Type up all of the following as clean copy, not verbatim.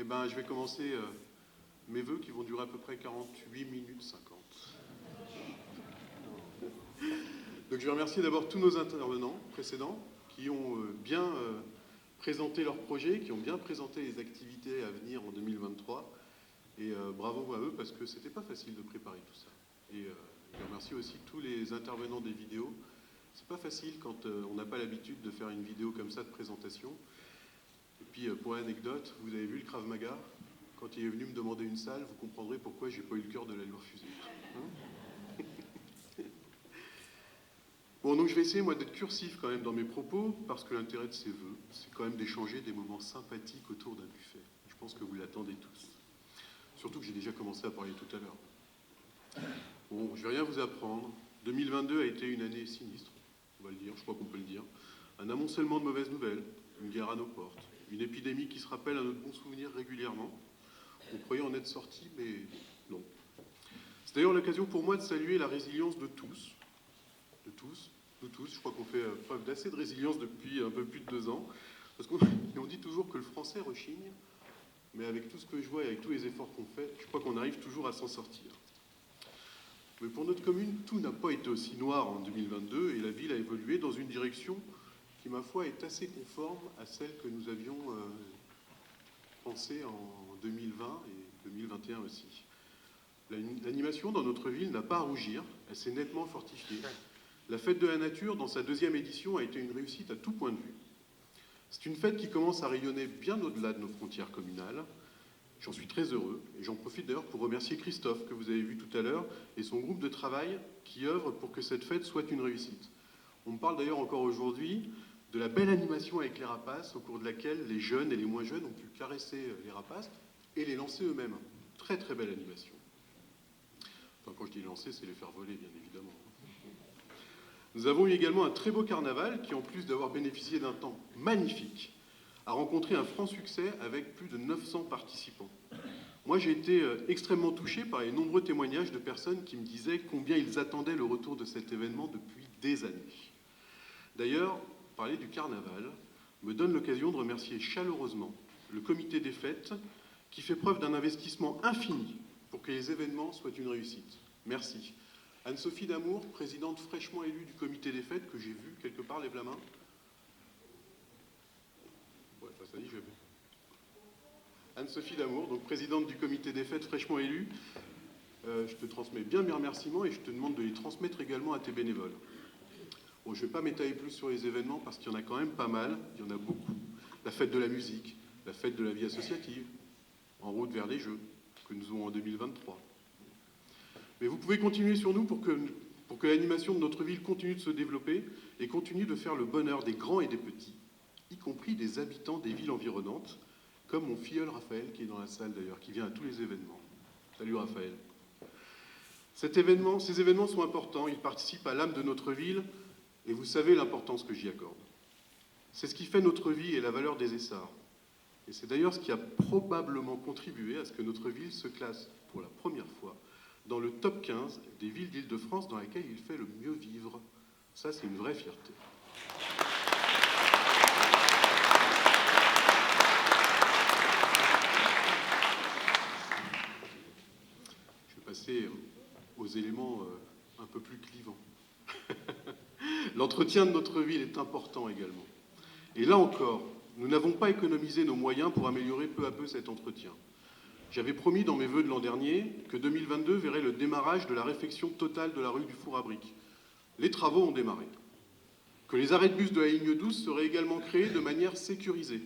ben, je vais commencer mes vœux qui vont durer à peu près 48 minutes 50. Donc je vais remercier d'abord tous nos intervenants précédents qui ont bien présenté leurs projets, qui ont bien présenté les activités à venir en 2023. Et bravo à eux parce que c'était pas facile de préparer tout ça. Et je remercie aussi tous les intervenants des vidéos. C'est pas facile quand on n'a pas l'habitude de faire une vidéo comme ça de présentation. Et puis pour l'anecdote, vous avez vu le Krav Maga. Quand il est venu me demander une salle, vous comprendrez pourquoi j'ai pas eu le cœur de la lui refuser. Hein? Bon, donc je vais essayer moi d'être cursif quand même dans mes propos, parce que l'intérêt de ces vœux, c'est quand même d'échanger des moments sympathiques autour d'un buffet. Je pense que vous l'attendez tous. Surtout que j'ai déjà commencé à parler tout à l'heure. Bon, je vais rien vous apprendre. 2022 a été une année sinistre, on va le dire, je crois qu'on peut le dire. Un amoncellement de mauvaises nouvelles, une guerre à nos portes, une épidémie qui se rappelle à notre bon souvenir régulièrement. On croyait en être sorti, mais non. C'est d'ailleurs l'occasion pour moi de saluer la résilience de tous. De tous, nous tous. Je crois qu'on fait preuve d'assez de résilience depuis un peu plus de 2 ans. Parce qu'on dit toujours que le français rechigne, mais avec tout ce que je vois et avec tous les efforts qu'on fait, je crois qu'on arrive toujours à s'en sortir. Mais pour notre commune, tout n'a pas été aussi noir en 2022 et la ville a évolué dans une direction qui, ma foi, est assez conforme à celle que nous avions pensée en 2020 et 2021 aussi. L'animation dans notre ville n'a pas à rougir, elle s'est nettement fortifiée. La fête de la nature, dans sa 2e édition, a été une réussite à tout point de vue. C'est une fête qui commence à rayonner bien au-delà de nos frontières communales. J'en suis très heureux, et j'en profite d'ailleurs pour remercier Christophe, que vous avez vu tout à l'heure, et son groupe de travail qui œuvre pour que cette fête soit une réussite. On me parle d'ailleurs encore aujourd'hui de la belle animation avec les rapaces, au cours de laquelle les jeunes et les moins jeunes ont pu caresser les rapaces et les lancer eux-mêmes. Très très belle animation. Enfin, quand je dis lancer, c'est les faire voler, bien évidemment. Nous avons eu également un très beau carnaval qui, en plus d'avoir bénéficié d'un temps magnifique, a rencontré un franc succès avec plus de 900 participants. Moi, j'ai été extrêmement touché par les nombreux témoignages de personnes qui me disaient combien ils attendaient le retour de cet événement depuis des années. D'ailleurs, parler du carnaval me donne l'occasion de remercier chaleureusement le comité des fêtes qui fait preuve d'un investissement infini pour que les événements soient une réussite. Merci. Anne-Sophie Damour, présidente fraîchement élue du comité des fêtes, que j'ai vue quelque part, lève la main. Ouais, ça dit, je vais. Anne-Sophie Damour, donc présidente du comité des fêtes fraîchement élue. Je te transmets bien mes remerciements et je te demande de les transmettre également à tes bénévoles. Bon, je ne vais pas m'étaler plus sur les événements parce qu'il y en a quand même pas mal, il y en a beaucoup. La fête de la musique, la fête de la vie associative, en route vers les Jeux, que nous aurons en 2023. Mais vous pouvez continuer sur nous pour que l'animation de notre ville continue de se développer et continue de faire le bonheur des grands et des petits, y compris des habitants des villes environnantes, comme mon filleul Raphaël, qui est dans la salle d'ailleurs, qui vient à tous les événements. Salut Raphaël. Ces événements sont importants, ils participent à l'âme de notre ville, et vous savez l'importance que j'y accorde. C'est ce qui fait notre vie et la valeur des Essarts. Et c'est d'ailleurs ce qui a probablement contribué à ce que notre ville se classe, pour la première fois, dans le top 15 des villes d'Île-de-France dans lesquelles il fait le mieux vivre. Ça, c'est une vraie fierté. Je vais passer aux éléments un peu plus clivants. L'entretien de notre ville est important également. Et là encore, nous n'avons pas économisé nos moyens pour améliorer peu à peu cet entretien. J'avais promis dans mes vœux de l'an dernier que 2022 verrait le démarrage de la réfection totale de la rue du Four à Briques. Les travaux ont démarré. Que les arrêts de bus de la ligne 12 seraient également créés de manière sécurisée.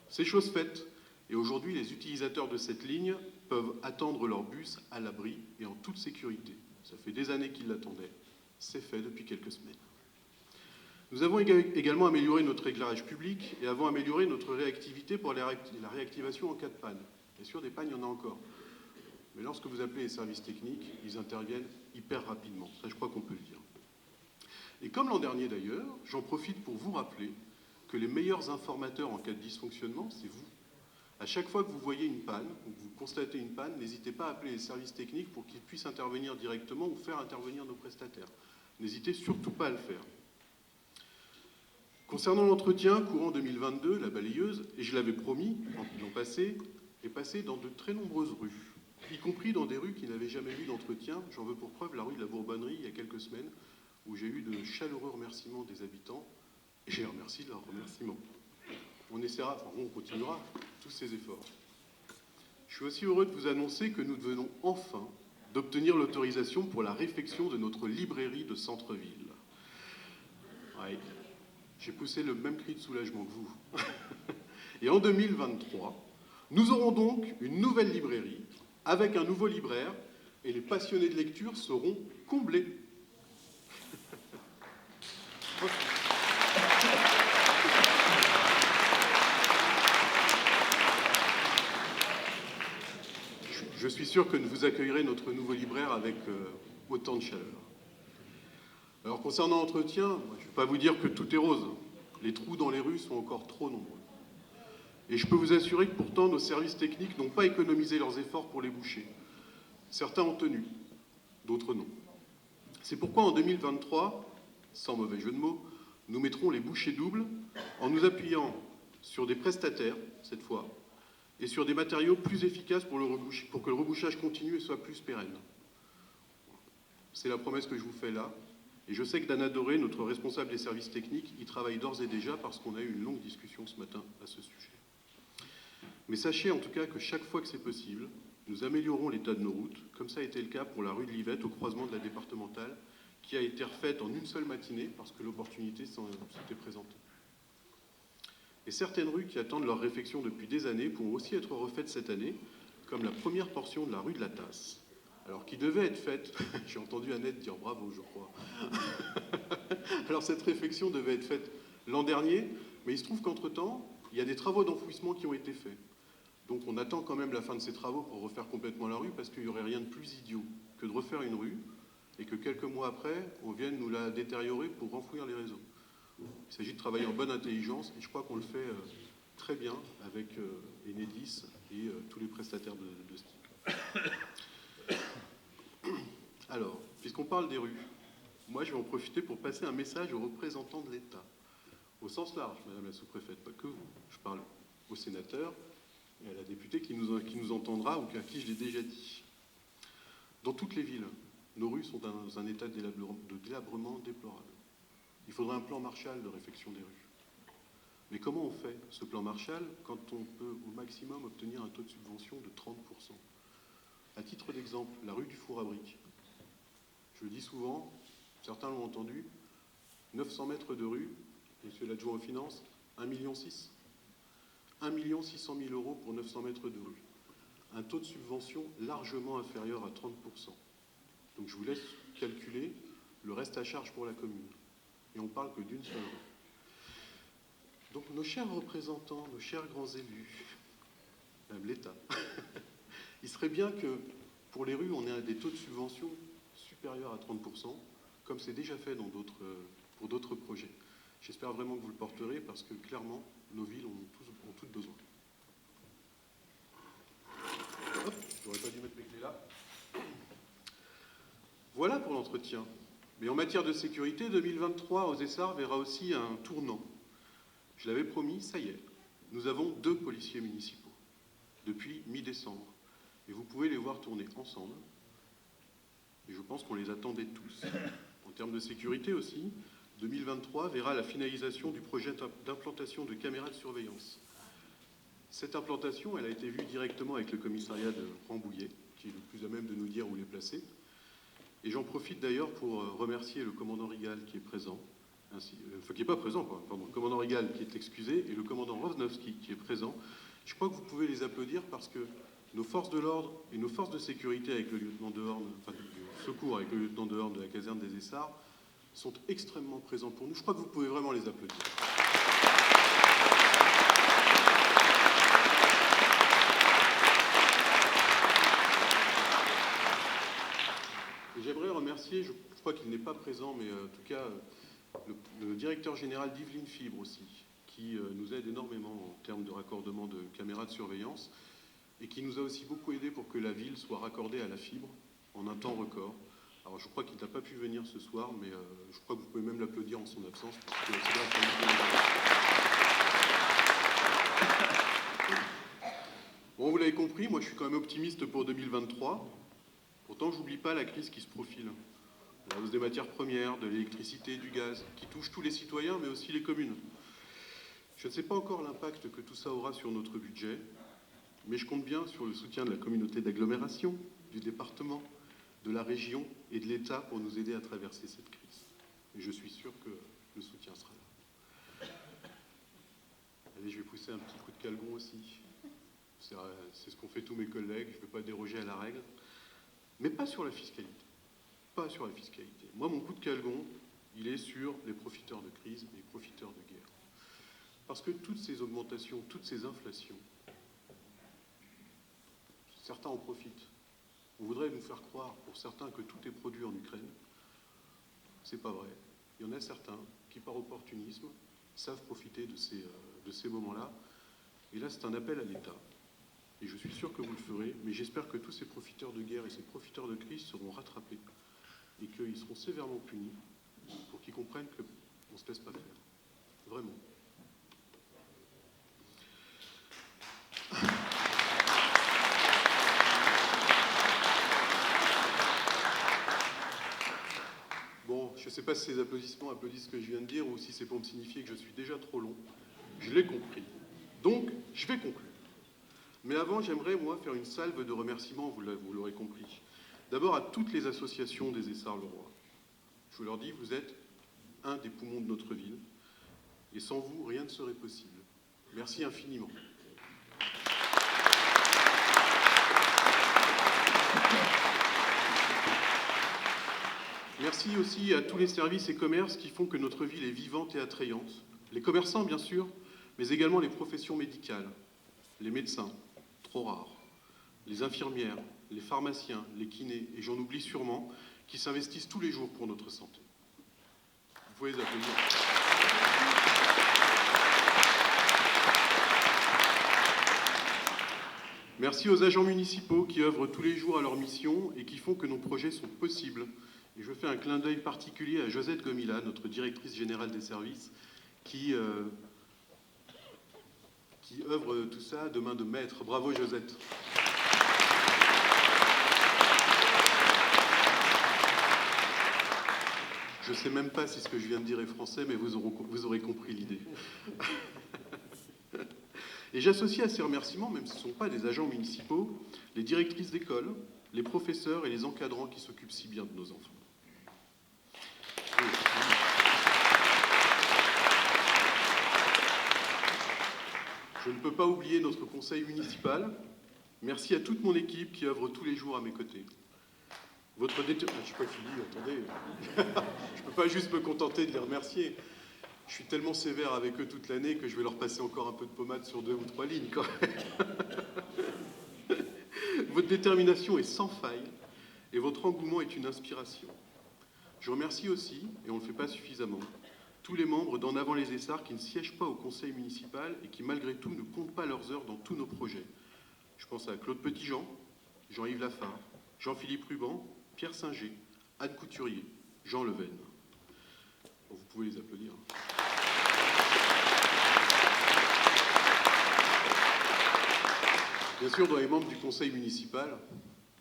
C'est chose faite, et aujourd'hui les utilisateurs de cette ligne peuvent attendre leur bus à l'abri et en toute sécurité. Ça fait des années qu'ils l'attendaient. C'est fait depuis quelques semaines. Nous avons également amélioré notre éclairage public et avons amélioré notre réactivité pour la réactivation en cas de panne. Bien sûr, des pannes, il y en a encore. Mais lorsque vous appelez les services techniques, ils interviennent hyper rapidement. Ça, je crois qu'on peut le dire. Et comme l'an dernier d'ailleurs, j'en profite pour vous rappeler que les meilleurs informateurs en cas de dysfonctionnement, c'est vous. À chaque fois que vous voyez une panne, ou que vous constatez une panne, n'hésitez pas à appeler les services techniques pour qu'ils puissent intervenir directement ou faire intervenir nos prestataires. N'hésitez surtout pas à le faire. Concernant l'entretien, courant 2022, la balayeuse, et je l'avais promis l'an passé, est passé dans de très nombreuses rues, y compris dans des rues qui n'avaient jamais eu d'entretien. J'en veux pour preuve la rue de la Bourbonnerie il y a quelques semaines, où j'ai eu de chaleureux remerciements des habitants, et je les remercie de leurs remerciements. On continuera tous ces efforts. Je suis aussi heureux de vous annoncer que nous venons enfin d'obtenir l'autorisation pour la réfection de notre librairie de centre-ville. Ouais, j'ai poussé le même cri de soulagement que vous. Et en 2023, nous aurons donc une nouvelle librairie avec un nouveau libraire et les passionnés de lecture seront comblés. Je suis sûr que vous accueillerez notre nouveau libraire avec autant de chaleur. Alors concernant l'entretien, je ne vais pas vous dire que tout est rose. Les trous dans les rues sont encore trop nombreux. Et je peux vous assurer que pourtant nos services techniques n'ont pas économisé leurs efforts pour les boucher. Certains ont tenu, d'autres non. C'est pourquoi en 2023, sans mauvais jeu de mots, nous mettrons les bouchées doubles en nous appuyant sur des prestataires, cette fois, et sur des matériaux plus efficaces pour que le rebouchage continue et soit plus pérenne. C'est la promesse que je vous fais là. Et je sais que Dana Doré, notre responsable des services techniques, y travaille d'ores et déjà parce qu'on a eu une longue discussion ce matin à ce sujet. Mais sachez en tout cas que chaque fois que c'est possible, nous améliorons l'état de nos routes, comme ça a été le cas pour la rue de Livette au croisement de la départementale, qui a été refaite en une seule matinée parce que l'opportunité s'était présentée. Et certaines rues qui attendent leur réfection depuis des années pourront aussi être refaites cette année, comme la première portion de la rue de la Tasse. Alors, qui devait être faite, j'ai entendu Annette dire bravo, je crois. Alors, cette réfection devait être faite l'an dernier, mais il se trouve qu'entre-temps, il y a des travaux d'enfouissement qui ont été faits. Donc, on attend quand même la fin de ces travaux pour refaire complètement la rue, parce qu'il n'y aurait rien de plus idiot que de refaire une rue, et que quelques mois après, on vienne nous la détériorer pour renfouir les réseaux. Il s'agit de travailler en bonne intelligence, et je crois qu'on le fait très bien avec Enedis et tous les prestataires de ce type. Alors, puisqu'on parle des rues, moi je vais en profiter pour passer un message aux représentants de l'État, au sens large, Madame la sous-préfète, pas que vous. Je parle aux sénateurs et à la députée qui nous entendra ou à qui je l'ai déjà dit. Dans toutes les villes, nos rues sont dans un état de délabrement déplorable. Il faudrait un plan Marshall de réfection des rues. Mais comment on fait ce plan Marshall quand on peut au maximum obtenir un taux de subvention de 30%? À titre d'exemple, la rue du Four à Briques. Je le dis souvent, certains l'ont entendu, 900 mètres de rue, monsieur l'adjoint aux finances, 1,6 million. 1 600 000 € pour 900 mètres de rue. Un taux de subvention largement inférieur à 30%. Donc je vous laisse calculer le reste à charge pour la commune. Et on parle que d'une seule rue. Donc nos chers représentants, nos chers grands élus, même l'État, il serait bien que pour les rues, on ait des taux de subvention supérieurs à 30%, comme c'est déjà fait pour d'autres projets. J'espère vraiment que vous le porterez, parce que clairement, nos villes ont toutes besoin. Hop, j'aurais pas dû mettre mes clés là. Voilà pour l'entretien. Mais en matière de sécurité, 2023 aux Essarts verra aussi un tournant. Je l'avais promis, ça y est. Nous avons 2 policiers municipaux depuis mi-décembre. Et vous pouvez les voir tourner ensemble. Et je pense qu'on les attendait tous. En termes de sécurité aussi, 2023 verra la finalisation du projet d'implantation de caméras de surveillance. Cette implantation, elle a été vue directement avec le commissariat de Rambouillet, qui est le plus à même de nous dire où les placer. Et j'en profite d'ailleurs pour remercier le commandant Rigal qui est présent, qui n'est pas présent, pardon, le commandant Rigal qui est excusé, et le commandant Rosnowski qui est présent. Je crois que vous pouvez les applaudir parce que nos forces de l'ordre et nos forces de sécurité avec le lieutenant de Horn, enfin du secours avec le lieutenant de Horn de la caserne des Essarts, sont extrêmement présents pour nous. Je crois que vous pouvez vraiment les applaudir. Et j'aimerais remercier, je crois qu'il n'est pas présent, mais en tout cas, le directeur général d'Yvelines Fibre aussi, qui nous aide énormément en termes de raccordement de caméras de surveillance, et qui nous a aussi beaucoup aidé pour que la ville soit raccordée à la fibre en un temps record. Alors je crois qu'il n'a pas pu venir ce soir, mais je crois que vous pouvez même l'applaudir en son absence. Parce que c'est grâce à lui. Bon, vous l'avez l'avez compris, moi je suis quand même optimiste pour 2023. Pourtant, j'oublie pas la crise qui se profile. La hausse des matières premières, de l'électricité, du gaz, qui touche tous les citoyens, mais aussi les communes. Je ne sais pas encore l'impact que tout ça aura sur notre budget, mais je compte bien sur le soutien de la communauté d'agglomération, du département, de la région et de l'État pour nous aider à traverser cette crise. Et je suis sûr que le soutien sera là. Allez, je vais pousser un petit coup de calgon aussi. C'est ce qu'ont fait tous mes collègues, je ne veux pas déroger à la règle. Mais pas sur la fiscalité. Pas sur la fiscalité. Moi, mon coup de calgon, il est sur les profiteurs de crise et les profiteurs de guerre. Parce que toutes ces augmentations, toutes ces inflations, certains en profitent. On voudrait nous faire croire, pour certains, que tout est produit en Ukraine. C'est pas vrai. Il y en a certains qui, par opportunisme, savent profiter de ces moments-là. Et là, c'est un appel à l'État. Et je suis sûr que vous le ferez, mais j'espère que tous ces profiteurs de guerre et ces profiteurs de crise seront rattrapés et qu'ils seront sévèrement punis pour qu'ils comprennent qu'on ne se laisse pas faire. Vraiment. Bon, je ne sais pas si ces applaudissements applaudissent ce que je viens de dire ou si c'est pour me signifier que je suis déjà trop long. Je l'ai compris. Donc, je vais conclure. Mais avant, j'aimerais, moi, faire une salve de remerciements, vous l'aurez compris. D'abord à toutes les associations des Essarts-le-Roi. Je leur dis, vous êtes un des poumons de notre ville, et sans vous, rien ne serait possible. Merci infiniment. Merci aussi à tous les services et commerces qui font que notre ville est vivante et attrayante. Les commerçants, bien sûr, mais également les professions médicales, les médecins, trop rares, les infirmières, les pharmaciens, les kinés, et j'en oublie sûrement, qui s'investissent tous les jours pour notre santé. Vous pouvez les applaudir. Merci aux agents municipaux qui œuvrent tous les jours à leur mission et qui font que nos projets sont possibles. Et je fais un clin d'œil particulier à Josette Gomila, notre directrice générale des services, qui œuvre tout ça de main de maître. Bravo Josette. Je ne sais même pas si ce que je viens de dire est français, mais vous aurez compris l'idée. Et j'associe à ces remerciements, même si ce ne sont pas des agents municipaux, les directrices d'école, les professeurs et les encadrants qui s'occupent si bien de nos enfants. Je ne peux pas oublier notre conseil municipal. Merci à toute mon équipe qui œuvre tous les jours à mes côtés. Votre détermination... Je ne suis pas fini, attendez. Je ne peux pas juste me contenter de les remercier. Je suis tellement sévère avec eux toute l'année que je vais leur passer encore un peu de pommade sur 2 ou 3 lignes quand même. Votre détermination est sans faille et votre engouement est une inspiration. Je remercie aussi, et on ne le fait pas suffisamment, tous les membres d'En Avant les Essarts qui ne siègent pas au conseil municipal et qui malgré tout ne comptent pas leurs heures dans tous nos projets. Je pense à Claude Petitjean, Jean-Yves Lafare, Jean-Philippe Ruban, Pierre Singer, Anne Couturier, Jean Leven. Bon, vous pouvez les applaudir. Bien sûr, dans les membres du conseil municipal,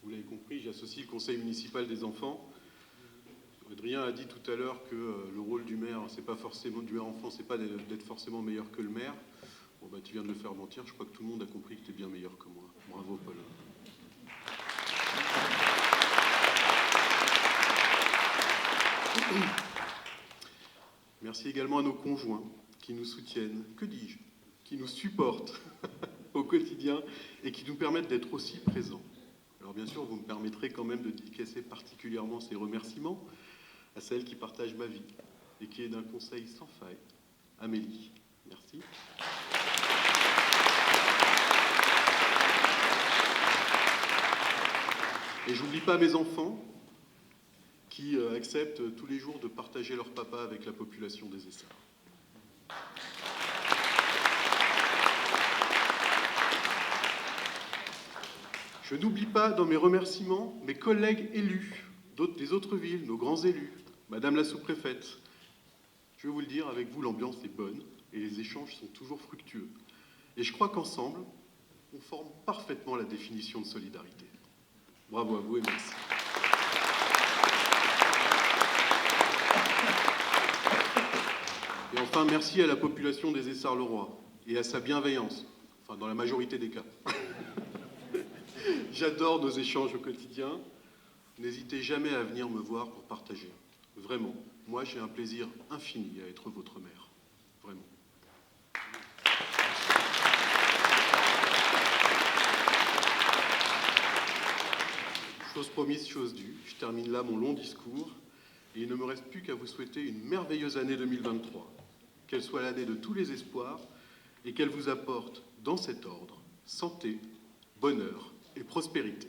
vous l'avez compris, j'associe le conseil municipal des enfants. Adrien a dit tout à l'heure que le rôle du maire, c'est pas forcément du maire enfant, c'est pas d'être forcément meilleur que le maire. Bon bah tu viens de le faire mentir, je crois que tout le monde a compris que tu es bien meilleur que moi. Bravo Paul. Merci également à nos conjoints qui nous soutiennent, que dis-je, qui nous supportent au quotidien et qui nous permettent d'être aussi présents. Alors bien sûr, vous me permettrez quand même de dédicacer particulièrement ces remerciements à celle qui partage ma vie et qui est d'un conseil sans faille, Amélie. Merci. Et j'oublie pas mes enfants qui acceptent tous les jours de partager leur papa avec la population des Essarts. Je n'oublie pas dans mes remerciements mes collègues élus des autres villes, nos grands élus, Madame la sous-préfète. Je vais vous le dire, avec vous, l'ambiance est bonne et les échanges sont toujours fructueux. Et je crois qu'ensemble, conforme parfaitement à la définition de solidarité. Bravo à vous et merci. Et enfin, merci à la population des Essarts-le-Roi et à sa bienveillance, enfin dans la majorité des cas. J'adore nos échanges au quotidien. N'hésitez jamais à venir me voir pour partager. Vraiment, moi j'ai un plaisir infini à être votre maire. Vraiment. Chose promise, chose due. Je termine là mon long discours et il ne me reste plus qu'à vous souhaiter une merveilleuse année 2023. Qu'elle soit l'année de tous les espoirs et qu'elle vous apporte, dans cet ordre, santé, bonheur et prospérité.